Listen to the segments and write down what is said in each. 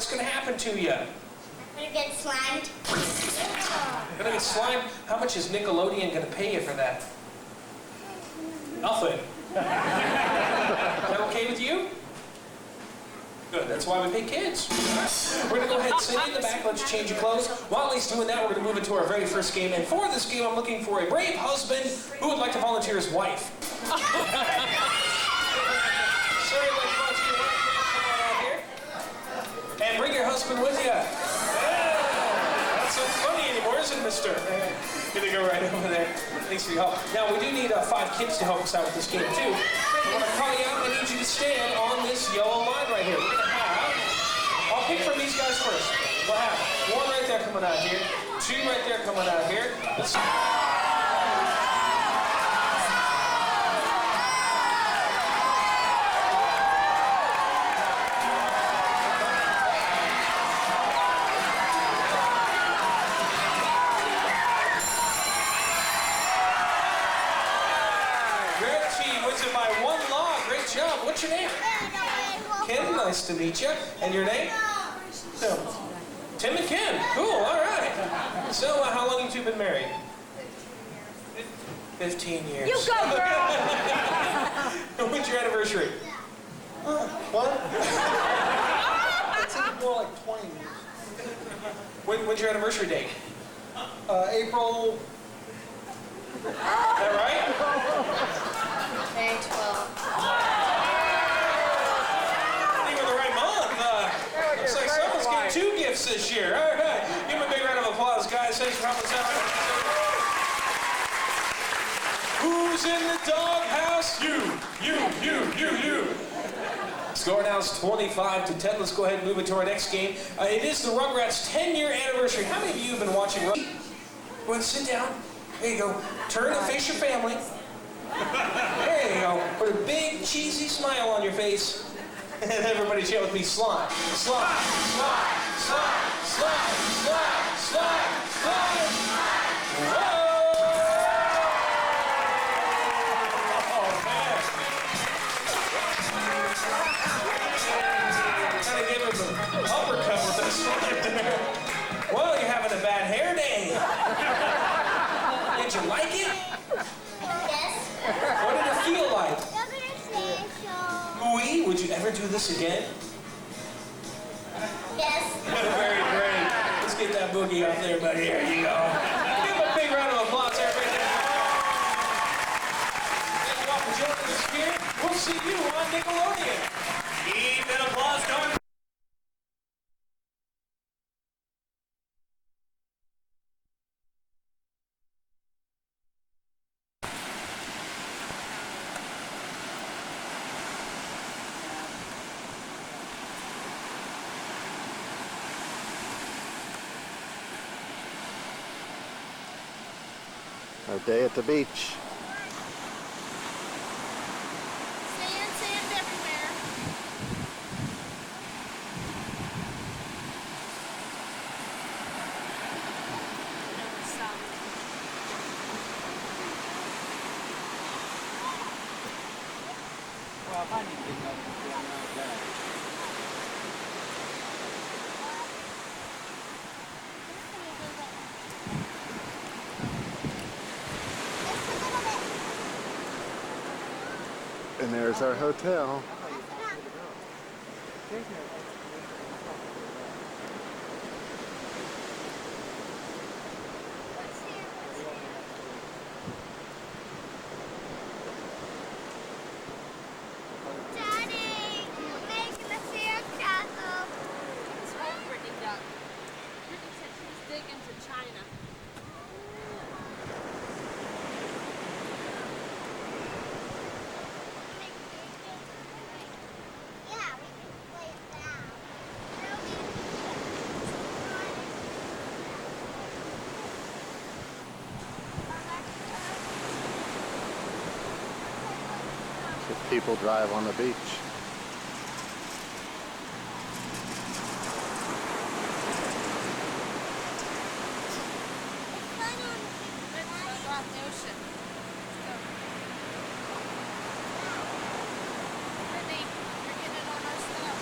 what's going to happen to you? I'm going to get slimed. You're going to get slimed? How much is Nickelodeon going to pay you for that? Nothing. Is that okay with you? Good, that's why we pay kids. We're going to go ahead and sit in the back, let you change your clothes. While he's doing that, we're going to move into our very first game. And for this game, I'm looking for a brave husband who would like to volunteer his wife. Sir, you'd like to volunteer your wife? Come on out here. And bring your husband with you. Yeah. Not so funny anymore, is it, mister? Gonna go right over there. Thanks for your help. Now, we do need 5 kids to help us out with this game, too. I want to call you out. I need you to stand on this yellow line right here. We're going to have, I'll pick from these guys first. We'll have 1 right there coming out here, 2 right there coming out here. Let's by 1 log. Great job. What's your name? Kim. Nice to meet you. And your name? Tim. Tim and Kim. Cool. All right. So, how long have you 2 been married? 15 years. You go, girl. When's your anniversary? What? It's more like 20 years. When's your anniversary date? April. Is that right? May 12. You were the right month. Looks like someone's getting 2 gifts this year. All right. Give him a big round of applause, guys. Thanks for helping us out. Who's in the doghouse? You. Score now is 25-10. Let's go ahead and move into our next game. It is the Rugrats' 10-year anniversary. How many of you have been watching Rugrats? Go ahead and sit down. There you go. Turn and face your family. There you go. Put a big, cheesy smile on your face. And everybody chant with me. Slime. Slime. Slime. Slime. Slime. Slime. Slime. Slime. Whoa! Oh, man. Gotta give him an uppercut with this one. Well, you're having a bad hair day. Did you like it? Yes. What did it feel like? Oui, would you ever do this again? Yes. Very great. Let's get that boogie up there, buddy. There you go. Give him a big round of applause, everybody. Thank you all for joining us here. We'll see you on Nickelodeon. Keep that applause going. Our day at the beach. Sand everywhere. Well, if I need to get another one, I'm not bad. And there's our hotel. Daddy, we're making a sandcastle. That's what Brittany done. Brittany said she was big into China. Yeah, we can play it down. If people drive on the beach. Let's go off the ocean. Let's go. Brittany, you're getting on our stuff.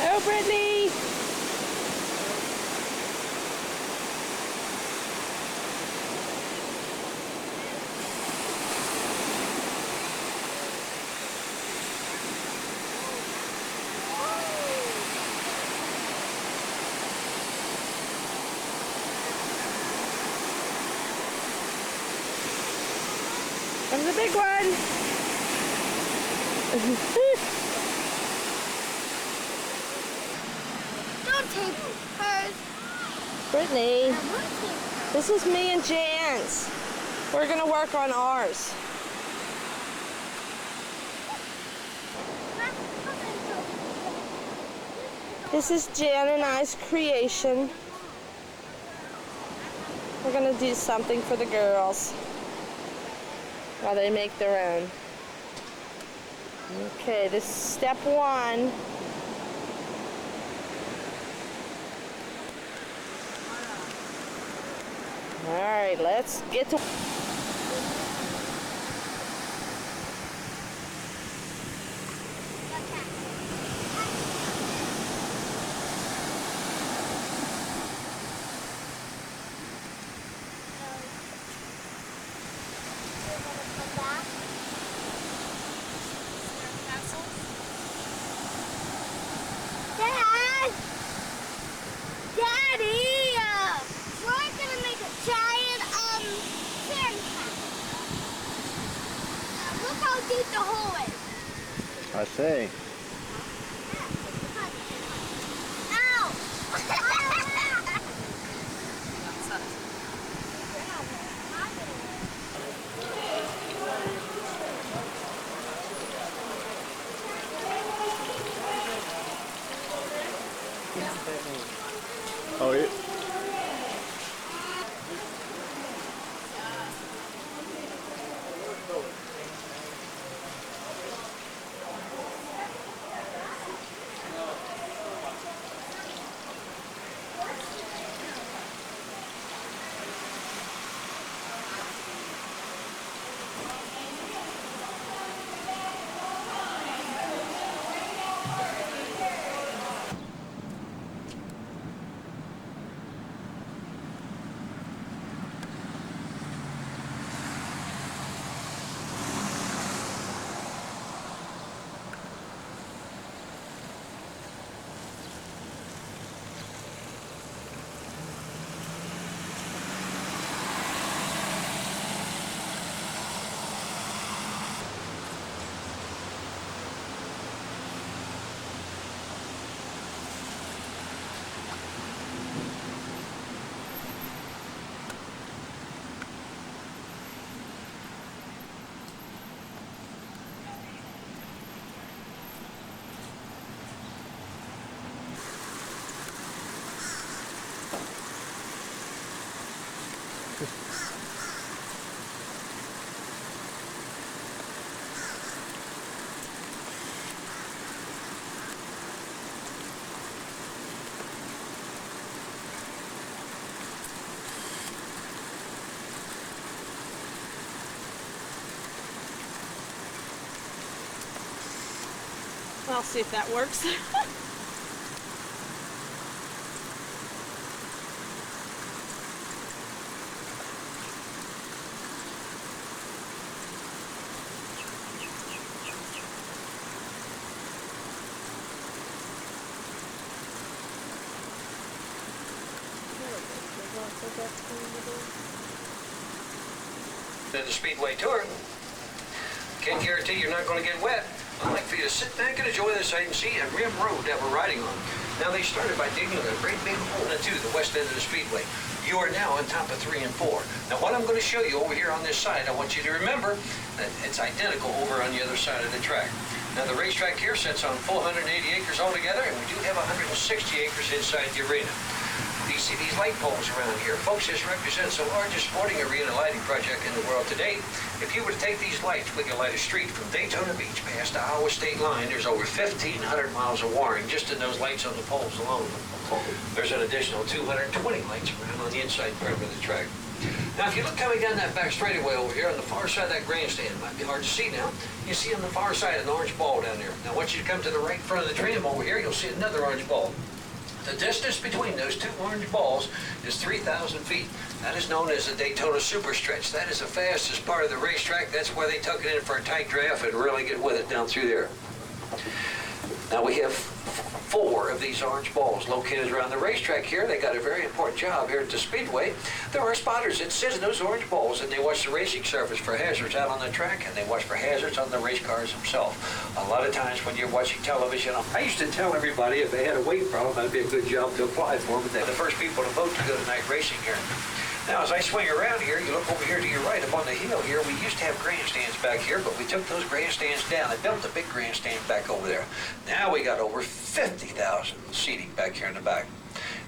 Oh, Brittany! Comes a big one! Don't take hers. Brittany, I won't take hers. this is me and Jan's. We're gonna work on ours. This is Jan and I's creation. We're gonna do something for the girls while they make their own. Okay, this is step one. All right, let's get to. Dad! Daddy! We're gonna make a giant, sandcastle. Look how deep the hole is. I say. Ow! Oh, yeah. I'll see if that works. At the Speedway Tour. Can't guarantee you're not going to get wet. I'd like for you to sit back and enjoy the sight and see and rim road that we're riding on. Now, they started by digging a great big hole into the west end of the speedway. You are now on top of 3 and 4. Now, what I'm going to show you over here on this side, I want you to remember that it's identical over on the other side of the track. Now, the racetrack here sits on full 180 acres altogether, and we do have 160 acres inside the arena. You see these light poles around here. Folks, this represents the largest sporting arena lighting project in the world to date. If you were to take these lights, we could light a street from Daytona Beach past the Iowa state line. There's over 1,500 miles of wiring just in those lights on the poles alone. There's an additional 220 lights around on the inside part of the track. Now, if you look coming down that back straightaway over here on the far side of that grandstand, it might be hard to see now. You see on the far side an orange ball down there. Now, once you come to the right front of the tram over here, you'll see another orange ball. The distance between those two orange balls is 3,000 feet. That is known as the Daytona Super Stretch. That is the fastest part of the racetrack. That's why they tuck it in for a tight draft and really get with it down through there. Now, we have 4 of these orange balls located around the racetrack here. They got a very important job here at the Speedway. There are spotters that sit in those orange balls, and they watch the racing surface for hazards out on the track, and they watch for hazards on the race cars themselves. A lot of times when you're watching television, I used to tell everybody if they had a weight problem, that'd be a good job to apply for, but they're the first people to vote to go to night racing here. Now, as I swing around here, you look over here to your right, up on the hill here, we used to have grandstands back here, but we took those grandstands down and built a big grandstand back over there. Now we got over 50,000 seating back here in the back.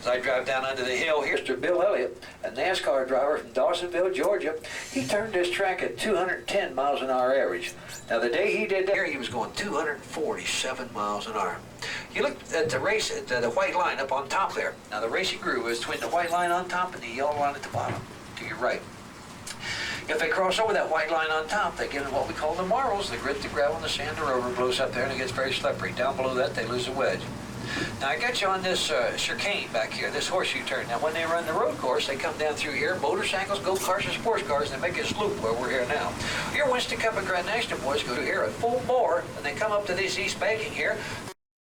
As I drive down under the hill, here's Mr. Bill Elliott, a NASCAR driver from Dawsonville, Georgia. He turned this track at 210 miles an hour average. Now, the day he did that here, he was going 247 miles an hour. You look at the race, at the white line up on top there. Now, the racing groove is between the white line on top and the yellow line at the bottom, to your right. If they cross over that white line on top, they get in what we call the marls. They grit the gravel and the sand or rubber blows up there, and it gets very slippery. Down below that, they lose a wedge. Now, I got you on this chicane back here, this horseshoe turn. Now, when they run the road course, they come down through here, motorcycles, go-karts, and sports cars, and they make this loop where we're here now. Your Winston Cup and Grand National boys go through here at full bore, and they come up to this east banking here.